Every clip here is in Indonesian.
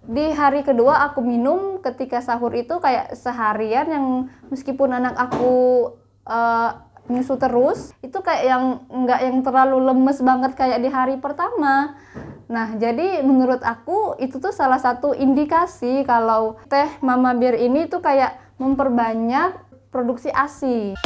Di hari kedua aku minum ketika sahur itu kayak seharian, yang meskipun anak aku nyusu terus, itu kayak yang nggak yang terlalu lemes banget kayak di hari pertama. Nah, jadi menurut aku itu tuh salah satu indikasi kalau teh Mama Bir ini tuh kayak memperbanyak produksi ASI.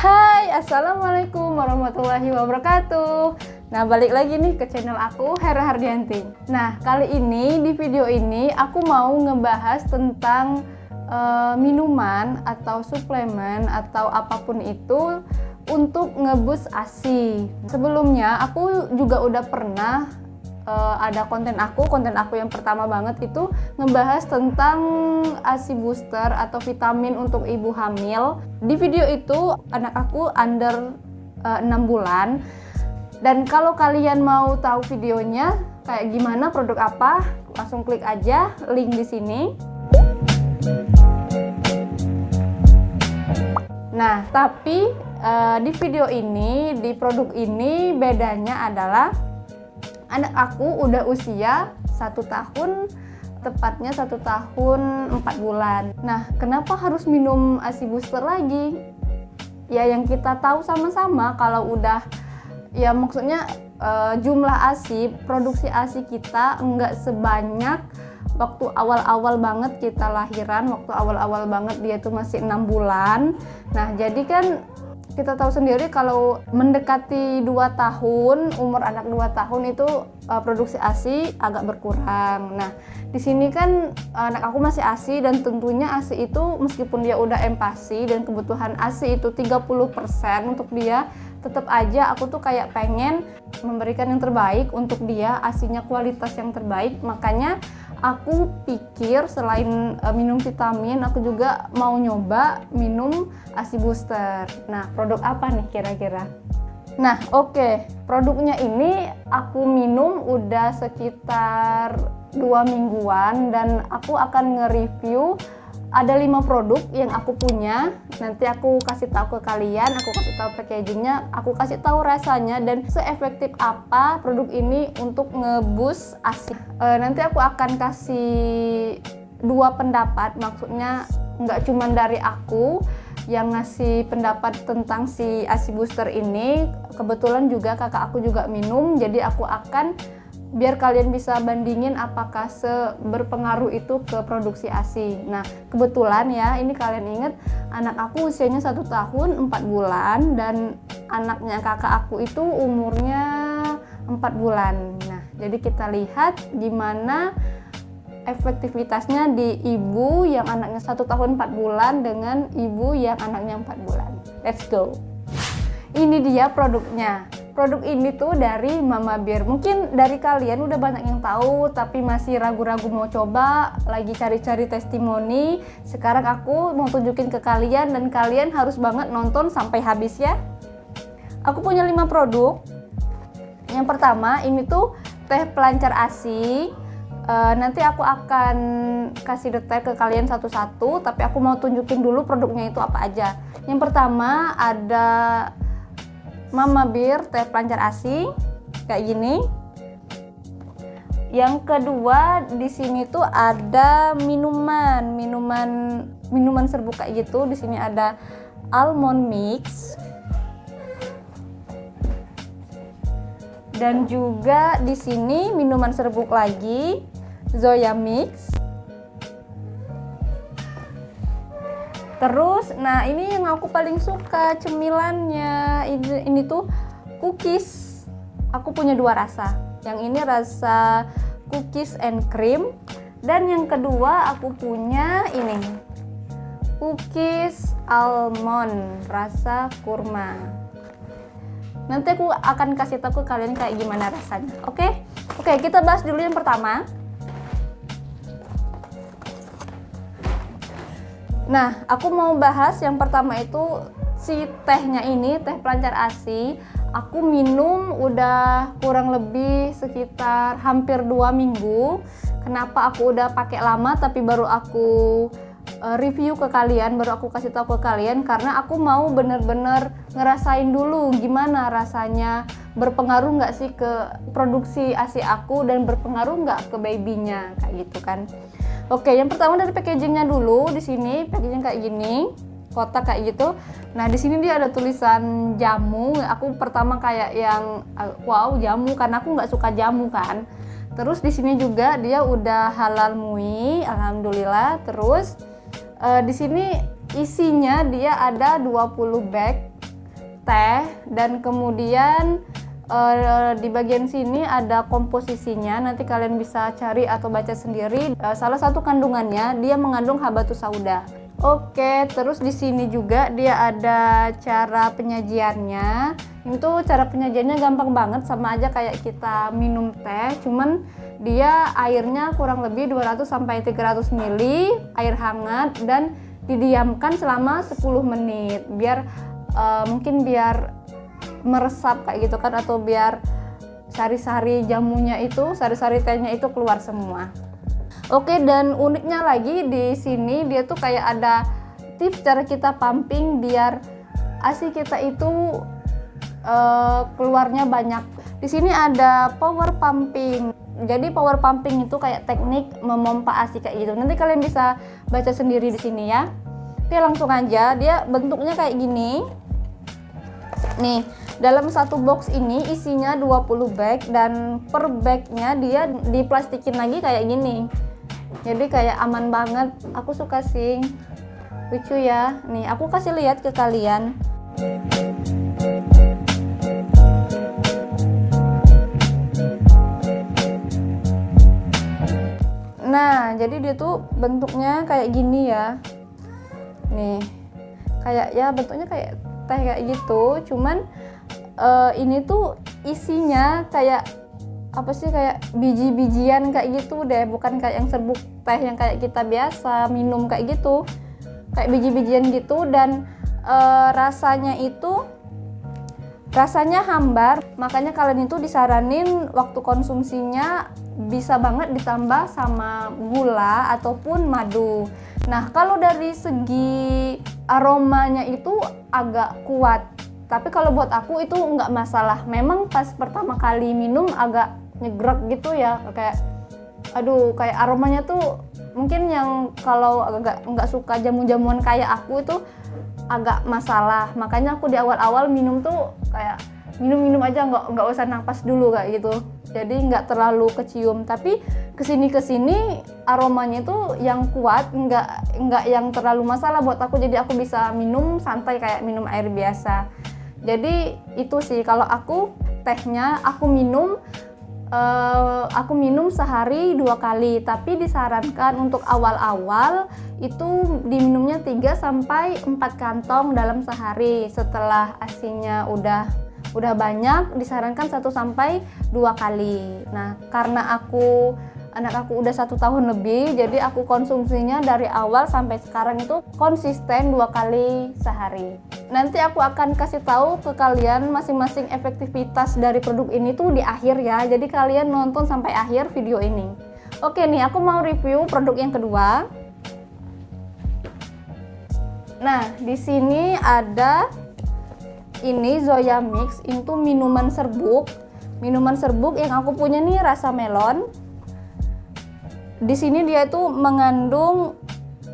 Hai, assalamualaikum warahmatullahi wabarakatuh. Nah, balik lagi nih ke channel aku, Hera Hardianti. Nah, kali ini di video ini aku mau ngebahas tentang minuman atau suplemen atau apapun itu untuk ngebus ASI. Sebelumnya aku juga udah pernah ada konten aku yang pertama banget itu ngebahas tentang ASI booster atau vitamin untuk ibu hamil. Di video itu anak aku under 6 bulan. Dan kalau kalian mau tahu videonya kayak gimana, produk apa, langsung klik aja link di sini. Nah, tapi di video ini, di produk ini bedanya adalah anak aku udah usia 1 tahun, tepatnya 1 tahun 4 bulan. Nah, kenapa harus minum ASI booster lagi? Ya, yang kita tahu sama-sama kalau udah, ya maksudnya jumlah ASI, produksi ASI kita nggak sebanyak waktu awal-awal banget kita lahiran, waktu awal-awal banget dia tuh masih 6 bulan. Nah, jadi kan kita tahu sendiri kalau mendekati 2 tahun, umur anak 2 tahun itu produksi ASI agak berkurang. Nah, di sini kan anak aku masih ASI, dan tentunya ASI itu meskipun dia udah empasi dan kebutuhan ASI itu 30% untuk dia, tetap aja aku tuh kayak pengen memberikan yang terbaik untuk dia, ASInya kualitas yang terbaik. Makanya aku pikir selain minum vitamin, aku juga mau nyoba minum ASI booster. Nah, produk apa nih kira-kira? Nah, oke. Produknya ini aku minum udah sekitar 2 mingguan, dan aku akan nge-review ada 5 produk yang aku punya. Nanti aku kasih tahu ke kalian, aku kasih tahu packagingnya, aku kasih tahu rasanya, dan seefektif apa produk ini untuk ngebus ASI. Nanti aku akan kasih 2 pendapat, maksudnya nggak cuma dari aku yang ngasih pendapat tentang si ASI booster ini. Kebetulan juga kakak aku juga minum, jadi aku akan biar kalian bisa bandingin apakah seberpengaruh itu ke produksi ASI. Nah, kebetulan ya, ini kalian ingat anak aku usianya 1 tahun 4 bulan, dan anaknya kakak aku itu umurnya 4 bulan. Nah, jadi kita lihat gimana efektivitasnya di ibu yang anaknya 1 tahun 4 bulan dengan ibu yang anaknya 4 bulan. Let's go. Ini dia produknya. Produk ini tuh dari Mama Bir. Mungkin dari kalian udah banyak yang tahu, tapi masih ragu-ragu mau coba, lagi cari-cari testimoni. Sekarang aku mau tunjukin ke kalian, dan kalian harus banget nonton sampai habis ya. Aku punya 5 produk. Yang pertama, ini tuh teh pelancar ASI. Nanti aku akan kasih detail ke kalian satu-satu, tapi aku mau tunjukin dulu produknya itu apa aja. Yang pertama ada Mama Bir teh pelancar ASI kayak gini. Yang kedua di sini tuh ada minuman serbuk kayak gitu. Di sini ada almond mix. Dan juga di sini minuman serbuk lagi, Zoya mix. Terus, nah ini yang aku paling suka cemilannya. Ini tuh cookies. Aku punya 2 rasa. Yang ini rasa cookies and cream, dan yang kedua aku punya ini cookies almond rasa kurma. Nanti aku akan kasih tahu ke kalian kayak gimana rasanya. Oke, kita bahas dulu yang pertama. Nah, aku mau bahas yang pertama itu si tehnya ini, teh pelancar ASI. Aku minum udah kurang lebih sekitar hampir 2 minggu. Kenapa aku udah pakai lama tapi baru aku review ke kalian, baru aku kasih tahu ke kalian, karena aku mau bener-bener ngerasain dulu gimana rasanya, berpengaruh nggak sih ke produksi ASI aku dan berpengaruh nggak ke babynya kayak gitu kan. Oke, yang pertama dari packagingnya dulu. Di sini packaging kayak gini, kotak kayak gitu. Nah, di sini dia ada tulisan jamu. Aku pertama kayak yang wow, jamu, karena aku nggak suka jamu kan. Terus di sini juga dia udah halal MUI, alhamdulillah. Terus di sini isinya dia ada 20 bag teh, dan kemudian di bagian sini ada komposisinya. Nanti kalian bisa cari atau baca sendiri. Salah satu kandungannya dia mengandung habatus sauda. Oke, terus di sini juga dia ada cara penyajiannya. Itu cara penyajiannya gampang banget, sama aja kayak kita minum teh, cuman dia airnya kurang lebih 200 sampai 300 ml air hangat dan didiamkan selama 10 menit biar mungkin biar meresap kayak gitu kan, atau biar sari-sari jamunya itu, sari-sari tehnya itu keluar semua. Oke, dan uniknya lagi di sini dia tuh kayak ada tips cara kita pumping biar ASI kita itu keluarnya banyak. Di sini ada power pumping. Jadi power pumping itu kayak teknik memompa ASI kayak gitu. Nanti kalian bisa baca sendiri di sini ya. Oke, langsung aja. Dia bentuknya kayak gini. Nih, dalam satu box ini isinya 20 bag, dan per bagnya dia diplastikin lagi kayak gini. Jadi kayak aman banget. Aku suka sih. Lucu ya. Nih, aku kasih lihat ke kalian. Nah, jadi dia tuh bentuknya kayak gini ya. Nih, kayak ya bentuknya kayak teh kayak gitu. Cuman ini tuh isinya kayak apa sih, kayak biji-bijian kayak gitu deh, bukan kayak yang serbuk teh yang kayak kita biasa minum kayak gitu, kayak biji-bijian gitu. Dan rasanya hambar, makanya kalian itu disaranin waktu konsumsinya bisa banget ditambah sama gula ataupun madu. Nah, kalau dari segi aromanya itu agak kuat, tapi kalau buat aku itu nggak masalah. Memang pas pertama kali minum agak nyegrek gitu ya, kayak aduh, kayak aromanya tuh mungkin yang kalau agak nggak suka jamu-jamuan kayak aku itu agak masalah. Makanya aku di awal-awal minum tuh kayak minum aja, nggak usah nafas dulu kayak gitu, jadi nggak terlalu kecium. Tapi kesini aromanya itu yang kuat, nggak yang terlalu masalah buat aku, jadi aku bisa minum santai kayak minum air biasa. Jadi itu sih kalau aku tehnya aku minum sehari 2 kali, tapi disarankan untuk awal-awal itu diminumnya 3-4 kantong dalam sehari. Setelah ASINya udah banyak, disarankan 1-2 kali. Nah, karena anak aku udah 1 tahun lebih, jadi aku konsumsinya dari awal sampai sekarang itu konsisten 2 kali sehari. Nanti aku akan kasih tahu ke kalian masing-masing efektivitas dari produk ini tuh di akhir ya, jadi kalian nonton sampai akhir video ini. Oke nih, aku mau review produk yang kedua. Nah, di sini ada ini Zoya Mix, itu minuman serbuk yang aku punya nih rasa melon. Di sini dia itu mengandung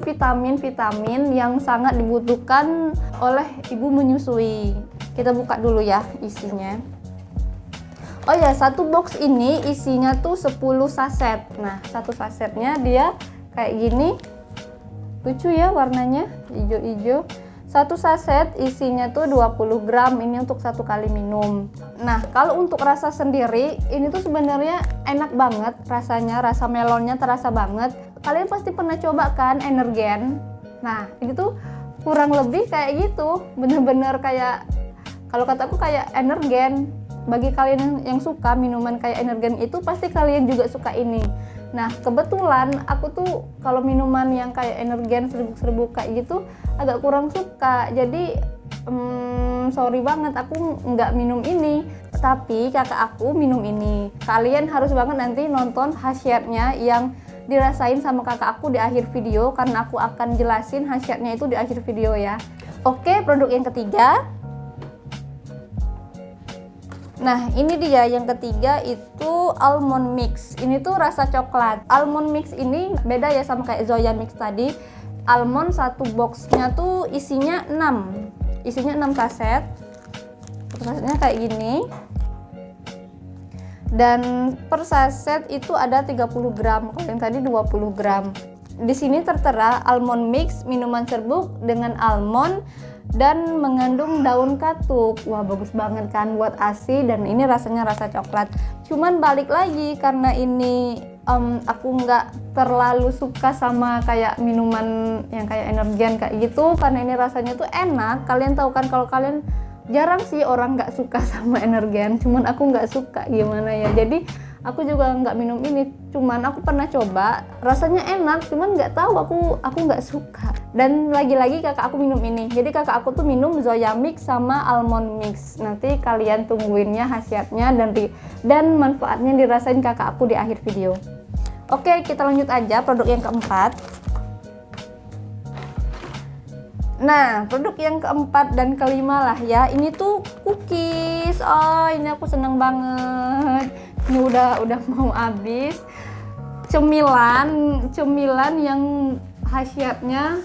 vitamin-vitamin yang sangat dibutuhkan oleh ibu menyusui. Kita buka dulu ya isinya. Oh ya, satu box ini isinya tuh 10 saset. Nah, satu sasetnya dia kayak gini. Lucu ya warnanya, hijau-hijau. Satu saset isinya tuh 20 gram, ini untuk 1 kali minum. Nah, kalau untuk rasa sendiri, ini tuh sebenarnya enak banget rasanya, rasa melonnya terasa banget. Kalian pasti pernah coba kan Energen? Nah, ini tuh kurang lebih kayak gitu, bener-bener kayak, kalau kataku kayak Energen. Bagi kalian yang suka minuman kayak Energen itu, pasti kalian juga suka ini. Nah, kebetulan aku tuh kalau minuman yang kayak Energen serbuk-serbuk kayak gitu agak kurang suka. Jadi sorry banget aku nggak minum ini, tapi kakak aku minum ini. Kalian harus banget nanti nonton khasiatnya yang dirasain sama kakak aku di akhir video, karena aku akan jelasin khasiatnya itu di akhir video ya. Oke, produk yang ketiga. Nah, ini dia yang ketiga, itu almond mix. Ini tuh rasa coklat. Almond mix ini beda ya sama kayak Zoya mix tadi. Almond satu boxnya tuh isinya 6 saset. Sasetnya kayak gini. Dan per saset itu ada 30 gram, kalau yang tadi 20 gram. Di sini tertera almond mix, minuman serbuk dengan almond dan mengandung daun katuk. Wah, bagus banget kan buat ASI, dan ini rasanya rasa coklat. Cuman balik lagi, karena ini aku nggak terlalu suka sama kayak minuman yang kayak Energen kayak gitu, karena ini rasanya tuh enak. Kalian tahu kan, kalau kalian jarang sih orang nggak suka sama Energen, cuman aku nggak suka, gimana ya. Jadi aku juga nggak minum ini, cuman aku pernah coba, rasanya enak, cuman nggak tahu aku nggak suka. Dan lagi-lagi kakak aku minum ini, jadi kakak aku tuh minum Zoya mix sama almond mix. Nanti kalian tungguinnya khasiatnya dan manfaatnya dirasain kakak aku di akhir video. Oke, kita lanjut aja produk yang keempat. Nah, produk yang keempat dan kelima lah ya, ini tuh cookies. Oh, ini aku seneng banget. Ini udah mau habis. Cemilan yang khasiatnya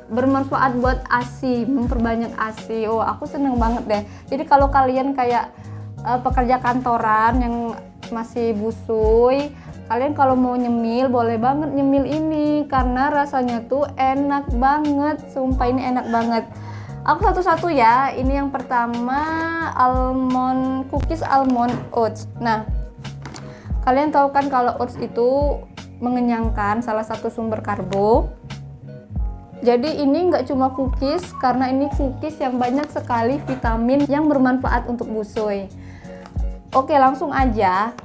bermanfaat buat ASI, memperbanyak ASI. Oh, aku seneng banget deh. Jadi kalau kalian kayak pekerja kantoran yang masih busui, kalian kalau mau nyemil boleh banget nyemil ini, karena rasanya tuh enak banget. Sumpah ini enak banget. Aku satu-satu ya. Ini yang pertama, almond cookies almond oats. Nah, kalian tahu kan kalau oats itu mengenyangkan, salah satu sumber karbo. Jadi ini nggak cuma cookies, karena ini cookies yang banyak sekali vitamin yang bermanfaat untuk busui. Oke, langsung aja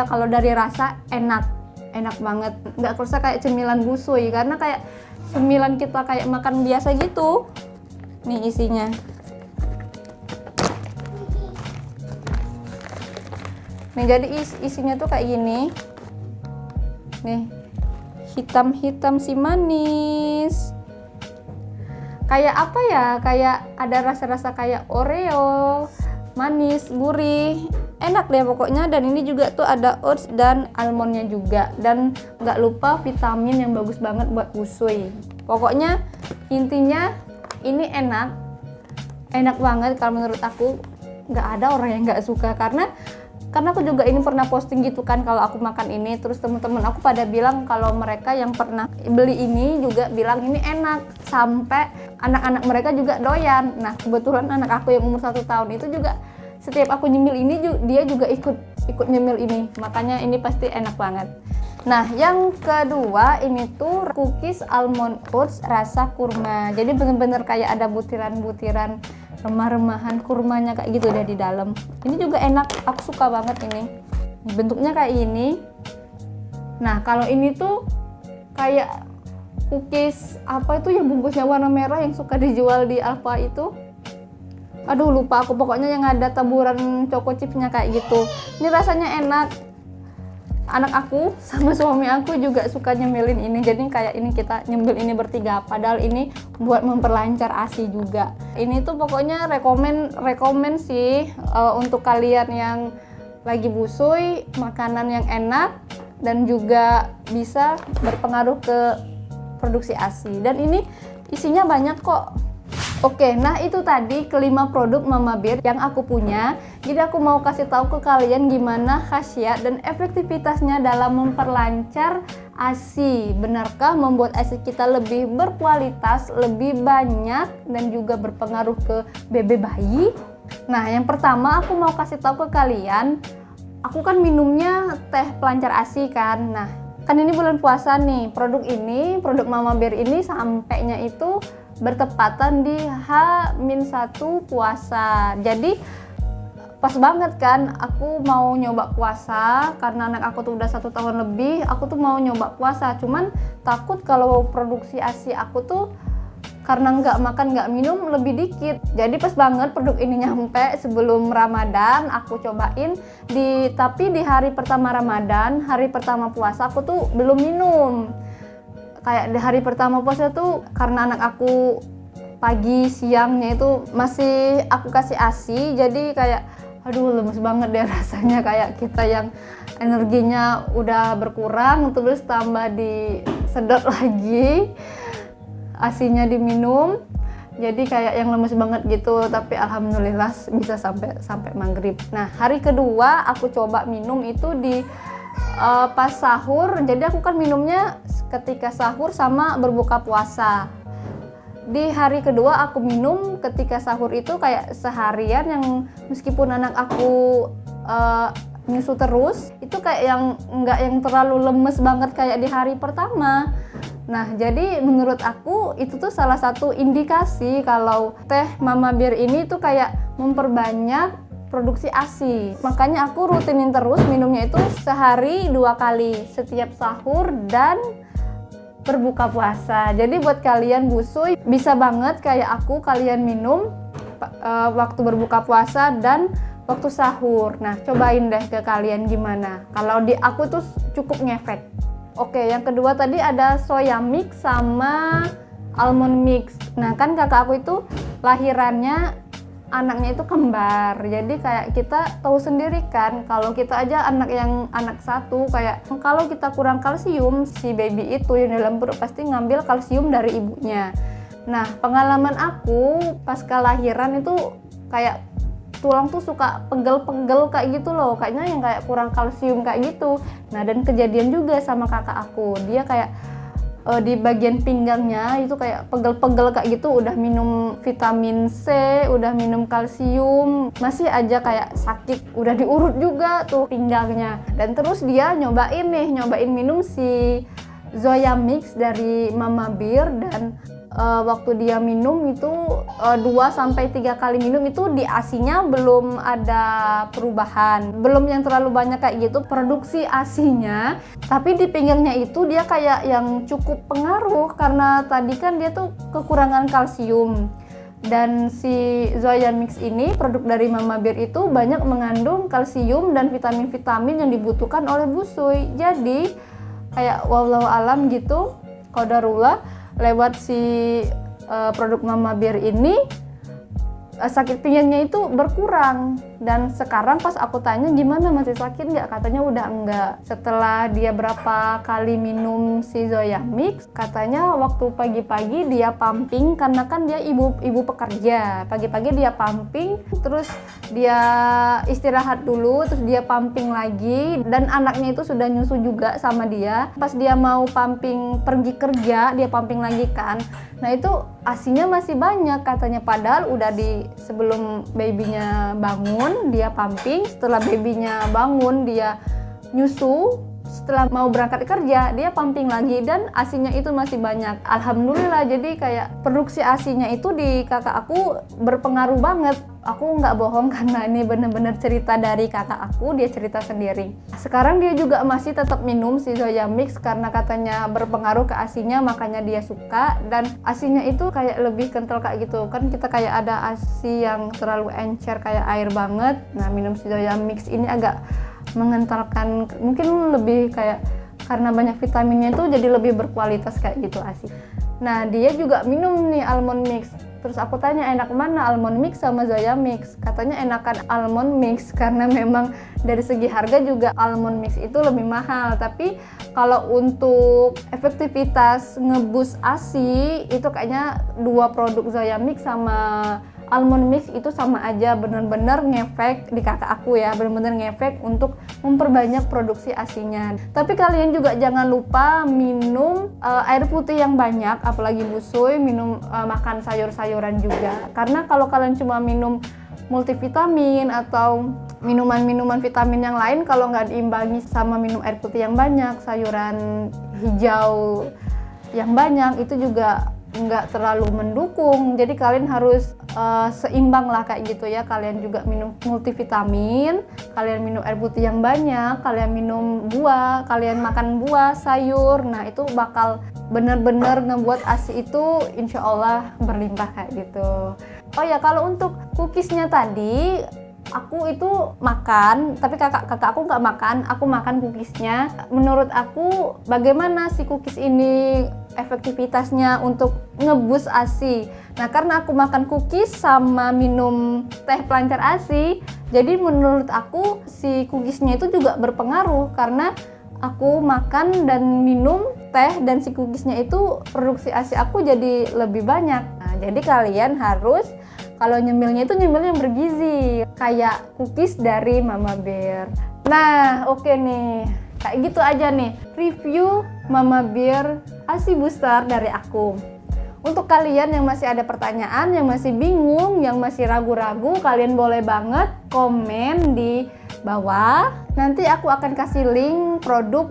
kalau dari rasa enak banget, nggak kerasa kayak cemilan busui, karena kayak cemilan kita kayak makan biasa gitu. Nih isinya. Nih, jadi isinya tuh kayak gini. Nih, hitam si manis. Kayak apa ya? Kayak ada rasa-rasa kayak Oreo, manis, gurih. Enak deh pokoknya. Dan ini juga tuh ada oats dan almondnya juga, dan nggak lupa vitamin yang bagus banget buat busui. Pokoknya intinya ini enak banget kalau menurut aku. Nggak ada orang yang nggak suka, karena aku juga ini pernah posting gitu kan kalau aku makan ini, terus teman-teman aku pada bilang kalau mereka yang pernah beli ini juga bilang ini enak, sampai anak-anak mereka juga doyan. Nah, kebetulan anak aku yang umur 1 tahun itu juga setiap aku nyemil ini dia juga ikut nyemil ini, makanya ini pasti enak banget. Nah, yang kedua ini tuh cookies almond oats rasa kurma. Jadi bener-bener kayak ada butiran-butiran remah-remahan kurmanya kayak gitu deh di dalam. Ini juga enak, aku suka banget ini. Bentuknya kayak ini. Nah, kalau ini tuh kayak cookies apa itu yang bungkusnya warna merah yang suka dijual di Alfa itu. Aduh, lupa aku, pokoknya yang ada taburan choco chipsnya kayak gitu. Ini rasanya enak. Anak aku sama suami aku juga suka nyemilin ini, jadi kayak ini kita nyemil ini bertiga, padahal ini buat memperlancar ASI juga. Ini tuh pokoknya rekomen sih untuk kalian yang lagi busui, makanan yang enak dan juga bisa berpengaruh ke produksi ASI, dan ini isinya banyak kok. Oke, nah itu tadi kelima produk Mama Bear yang aku punya. Jadi aku mau kasih tahu ke kalian gimana khasiat dan efektivitasnya dalam memperlancar ASI. Benarkah membuat ASI kita lebih berkualitas, lebih banyak, dan juga berpengaruh ke BB bayi? Nah, yang pertama aku mau kasih tahu ke kalian, aku kan minumnya teh pelancar ASI kan. Nah, kan ini bulan puasa nih. Produk Mama Bear ini sampainya itu bertepatan di H-1 puasa. Jadi pas banget kan, aku mau nyoba puasa karena anak aku tuh udah 1 tahun lebih. Aku tuh mau nyoba puasa, cuman takut kalau produksi ASI aku tuh karena nggak makan nggak minum lebih dikit. Jadi pas banget produk ini nyampe sebelum Ramadan, aku cobain tapi di hari pertama Ramadan, hari pertama puasa aku tuh belum minum. Kayak di hari pertama puasa tuh karena anak aku pagi siangnya itu masih aku kasih ASI, jadi kayak aduh lemes banget deh rasanya, kayak kita yang energinya udah berkurang terus tambah disedot lagi, ASINya diminum, jadi kayak yang lemes banget gitu. Tapi alhamdulillah bisa sampai maghrib. Nah hari kedua aku coba minum itu di pas sahur. Jadi aku kan minumnya ketika sahur sama berbuka puasa. Di hari kedua aku minum ketika sahur itu kayak seharian, yang meskipun anak aku nyusu terus, itu kayak yang nggak yang terlalu lemes banget kayak di hari pertama. Nah, jadi menurut aku itu tuh salah satu indikasi kalau teh Mama Bear ini tuh kayak memperbanyak produksi ASI. Makanya aku rutinin terus minumnya itu sehari 2 kali, setiap sahur dan berbuka puasa. Jadi buat kalian busui bisa banget kayak aku, kalian minum waktu berbuka puasa dan waktu sahur. Nah, cobain deh ke kalian gimana. Kalau di aku tuh cukup ngefek. Oke, yang kedua tadi ada soya mix sama almond mix. Nah, kan kakak aku itu lahirannya anaknya itu kembar. Jadi kayak kita tahu sendiri kan, kalau kita aja anak satu, kayak kalau kita kurang kalsium, si baby itu yang dalam perut pasti ngambil kalsium dari ibunya. Nah, pengalaman aku pas kelahiran itu kayak tulang tuh suka pegel-pegel kayak gitu loh, kayaknya yang kayak kurang kalsium kayak gitu. Nah, dan kejadian juga sama kakak aku, dia kayak di bagian pinggangnya itu kayak pegel-pegel kayak gitu, udah minum vitamin C, udah minum kalsium, masih aja kayak sakit, udah diurut juga tuh pinggangnya. Dan terus dia nyobain minum si Zoya Mix dari Mama Bear, dan waktu dia minum itu 2-3 kali minum itu di ASINya belum ada perubahan, belum yang terlalu banyak kayak gitu produksi ASINya, tapi di pinggangnya itu dia kayak yang cukup pengaruh karena tadi kan dia tuh kekurangan kalsium. Dan si Zoya Mix ini, produk dari Mama Bear itu banyak mengandung kalsium dan vitamin-vitamin yang dibutuhkan oleh busui. Jadi kayak wallahu alam gitu, qadarullah, lewat si produk Mama Bear ini sakit pinggangnya itu berkurang. Dan sekarang pas aku tanya gimana, masih sakit nggak, katanya udah enggak. Setelah dia berapa kali minum si Zoya Mix, katanya waktu pagi-pagi dia pumping, karena kan dia ibu pekerja, pagi-pagi dia pumping, terus dia istirahat dulu, terus dia pumping lagi, dan anaknya itu sudah nyusu juga sama dia. Pas dia mau pumping pergi kerja, dia pumping lagi kan. Nah itu ASINya masih banyak katanya, padahal udah sebelum babynya bangun dia pumping, setelah babynya bangun dia nyusu, setelah mau berangkat kerja dia pumping lagi, dan ASINya itu masih banyak. Alhamdulillah, jadi kayak produksi ASINya itu di kakak aku berpengaruh banget. Aku nggak bohong karena ini bener-bener cerita dari kakak aku, dia cerita sendiri. Sekarang dia juga masih tetap minum si Zoya Mix karena katanya berpengaruh ke ASINya, makanya dia suka. Dan ASINya itu kayak lebih kental kayak gitu kan, kita kayak ada ASI yang terlalu encer kayak air banget. Nah, minum si Zoya Mix ini agak mengentalkan, mungkin lebih kayak karena banyak vitaminnya itu jadi lebih berkualitas kayak gitu ASI. Nah, dia juga minum nih almond mix. Terus aku tanya enak mana, almond mix sama Zoya Mix? Katanya enakan almond mix karena memang dari segi harga juga almond mix itu lebih mahal. Tapi kalau untuk efektivitas ngebus ASI itu kayaknya dua produk Zoya Mix sama almond mix itu sama aja, bener-bener ngefek di kakak aku ya, bener-bener ngefek untuk memperbanyak produksi ASINya. Tapi kalian juga jangan lupa minum air putih yang banyak, apalagi busui, minum makan sayur-sayuran juga. Karena kalau kalian cuma minum multivitamin atau minuman-minuman vitamin yang lain, kalau nggak diimbangi sama minum air putih yang banyak, sayuran hijau yang banyak, itu juga nggak terlalu mendukung. Jadi kalian harus seimbang lah kayak gitu ya. Kalian juga minum multivitamin, kalian minum air putih yang banyak, kalian minum buah, kalian makan buah, sayur. Nah itu bakal bener-bener ngebuat ASI itu insya Allah berlimpah kayak gitu. Oh ya, kalau untuk cookiesnya tadi aku itu makan, tapi kakak aku nggak makan, aku makan cookiesnya. Menurut aku bagaimana si cookies ini efektivitasnya untuk ngebus ASI. Nah karena aku makan cookies sama minum teh pelancar ASI, jadi menurut aku si cookiesnya itu juga berpengaruh karena aku makan dan minum teh dan si cookiesnya itu produksi ASI aku jadi lebih banyak. Nah jadi kalian harus kalau nyemilnya itu nyemil yang bergizi, kayak cookies dari Mama Bear. Nah, oke nih. Kayak gitu aja nih, review Mama Bear ASI Booster dari aku. Untuk kalian yang masih ada pertanyaan, yang masih bingung, yang masih ragu-ragu, kalian boleh banget komen di bawah. Nanti aku akan kasih link produk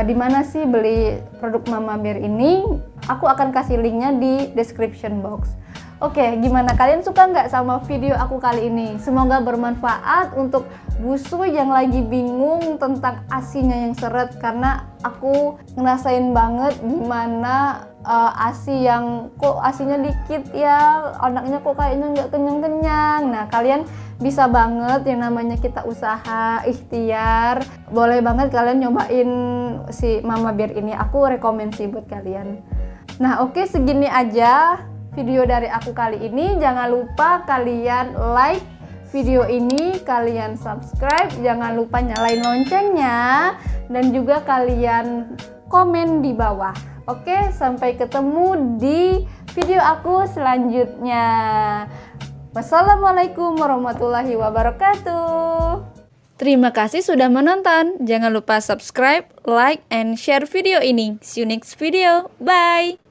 di mana sih beli produk Mama Bear ini. Aku akan kasih linknya di description box. Oke, gimana kalian suka nggak sama video aku kali ini? Semoga bermanfaat untuk busui yang lagi bingung tentang ASInya yang seret, karena aku ngerasain banget gimana ASI yang kok ASInya dikit ya, anaknya kok kayaknya nggak kenyang-kenyang. Nah kalian bisa banget, yang namanya kita usaha ikhtiar, boleh banget kalian nyobain si Mama Bear ini, aku rekomendasi buat kalian. Nah oke, segini aja video dari aku kali ini. Jangan lupa kalian like video ini, kalian subscribe, jangan lupa nyalain loncengnya, dan juga kalian komen di bawah. Oke, sampai ketemu di video aku selanjutnya. Wassalamualaikum warahmatullahi wabarakatuh. Terima kasih sudah menonton. Jangan lupa subscribe, like, and share video ini. See you next video. Bye.